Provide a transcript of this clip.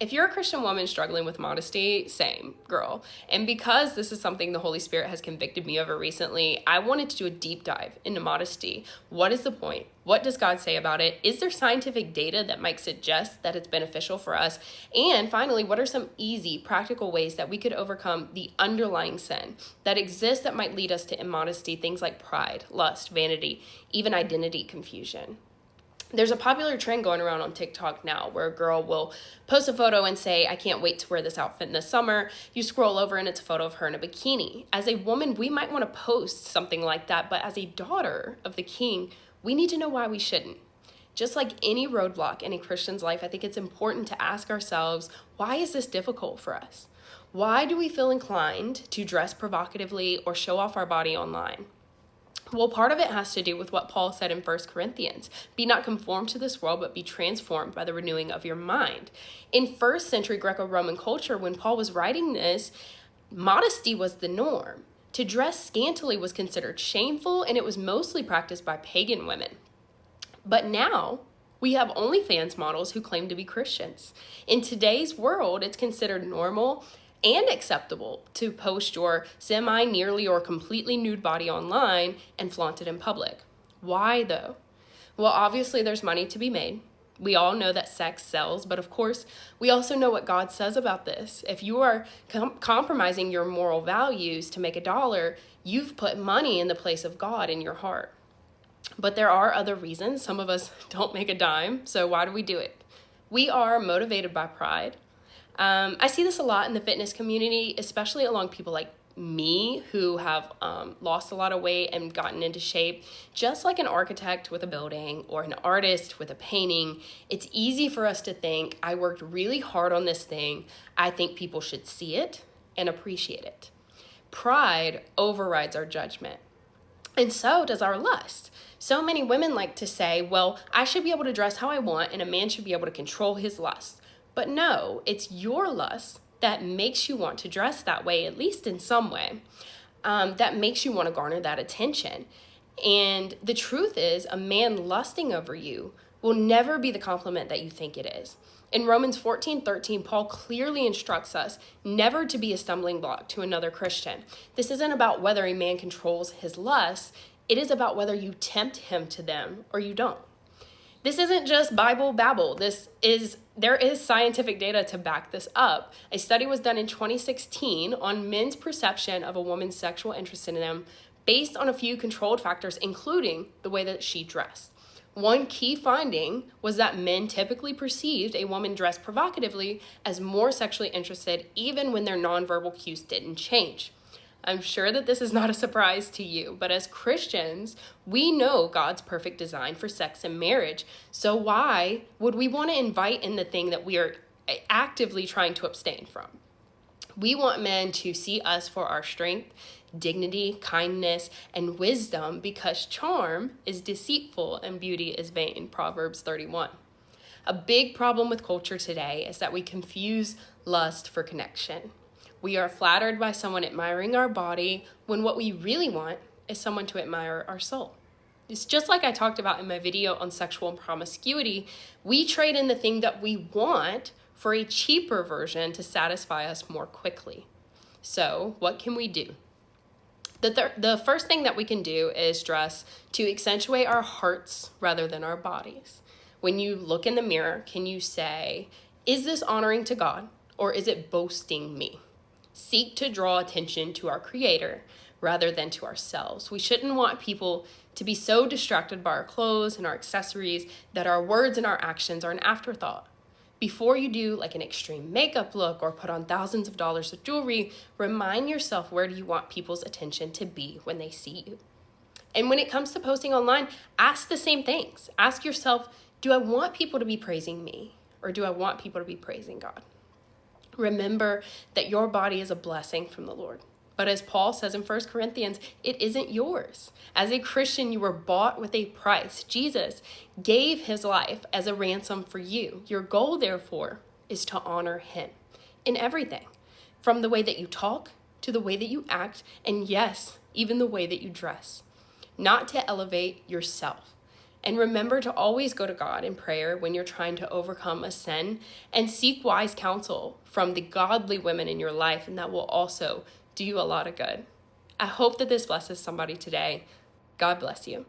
If you're a Christian woman struggling with modesty, same, girl. And because this is something the Holy Spirit has convicted me over recently, I wanted to do a deep dive into modesty. What is the point? What does God say about it? Is there scientific data that might suggest that it's beneficial for us? And finally, what are some easy, practical ways that we could overcome the underlying sin that exists that might lead us to immodesty, things like pride, lust, vanity, even identity confusion? There's a popular trend going around on TikTok now where a girl will post a photo and say, I can't wait to wear this outfit in the summer. You scroll over and it's a photo of her in a bikini. As a woman, we might want to post something like that, but as a daughter of the King, we need to know why we shouldn't. Just like any roadblock in a Christian's life, I think it's important to ask ourselves, why is this difficult for us? Why do we feel inclined to dress provocatively or show off our body online? Well, part of it has to do with what Paul said in 1 Corinthians. Be not conformed to this world, but be transformed by the renewing of your mind. In first century Greco-Roman culture, when Paul was writing this, modesty was the norm. To dress scantily was considered shameful, and it was mostly practiced by pagan women. But now, we have OnlyFans models who claim to be Christians. In today's world, it's considered normal and acceptable to post your semi, nearly, or completely nude body online and flaunt it in public. Why though? Well, obviously there's money to be made. We all know that sex sells, but of course, we also know what God says about this. If you are compromising your moral values to make a dollar, you've put money in the place of God in your heart. But there are other reasons. Some of us don't make a dime, so why do we do it? We are motivated by pride. I see this a lot in the fitness community, especially along people like me who have lost a lot of weight and gotten into shape. Just like an architect with a building or an artist with a painting, it's easy for us to think, I worked really hard on this thing. I think people should see it and appreciate it. Pride overrides our judgment. And so does our lust. So many women like to say, well, I should be able to dress how I want and a man should be able to control his lust. But no, it's your lust that makes you want to dress that way, at least in some way, that makes you want to garner that attention. And the truth is, a man lusting over you will never be the compliment that you think it is. In Romans 14:13, Paul clearly instructs us never to be a stumbling block to another Christian. This isn't about whether a man controls his lust. It is about whether you tempt him to them or you don't. This isn't just Bible babble. There is scientific data to back this up. A study was done in 2016 on men's perception of a woman's sexual interest in them based on a few controlled factors, including the way that she dressed. One key finding was that men typically perceived a woman dressed provocatively as more sexually interested, even when their nonverbal cues didn't change. I'm sure that this is not a surprise to you, but as Christians, we know God's perfect design for sex and marriage. So why would we want to invite in the thing that we are actively trying to abstain from? We want men to see us for our strength, dignity, kindness, and wisdom, because charm is deceitful and beauty is vain, Proverbs 31. A big problem with culture today is that we confuse lust for connection. We are flattered by someone admiring our body when what we really want is someone to admire our soul. It's just like I talked about in my video on sexual promiscuity. We trade in the thing that we want for a cheaper version to satisfy us more quickly. So what can we do? The first thing that we can do is dress to accentuate our hearts rather than our bodies. When you look in the mirror, can you say, is this honoring to God or is it boasting me? Seek to draw attention to our Creator rather than to ourselves. We shouldn't want people to be so distracted by our clothes and our accessories that our words and our actions are an afterthought. Before you do like an extreme makeup look or put on thousands of dollars of jewelry, remind yourself, where do you want people's attention to be when they see you? And when it comes to posting online, ask the same things. Ask yourself, do I want people to be praising me or do I want people to be praising God? Remember that your body is a blessing from the Lord. But as Paul says in 1 Corinthians, it isn't yours. As a Christian, you were bought with a price. Jesus gave his life as a ransom for you. Your goal, therefore, is to honor him in everything, from the way that you talk to the way that you act, and yes, even the way that you dress. Not to elevate yourself. And remember to always go to God in prayer when you're trying to overcome a sin, and seek wise counsel from the godly women in your life, and that will also do you a lot of good. I hope that this blesses somebody today. God bless you.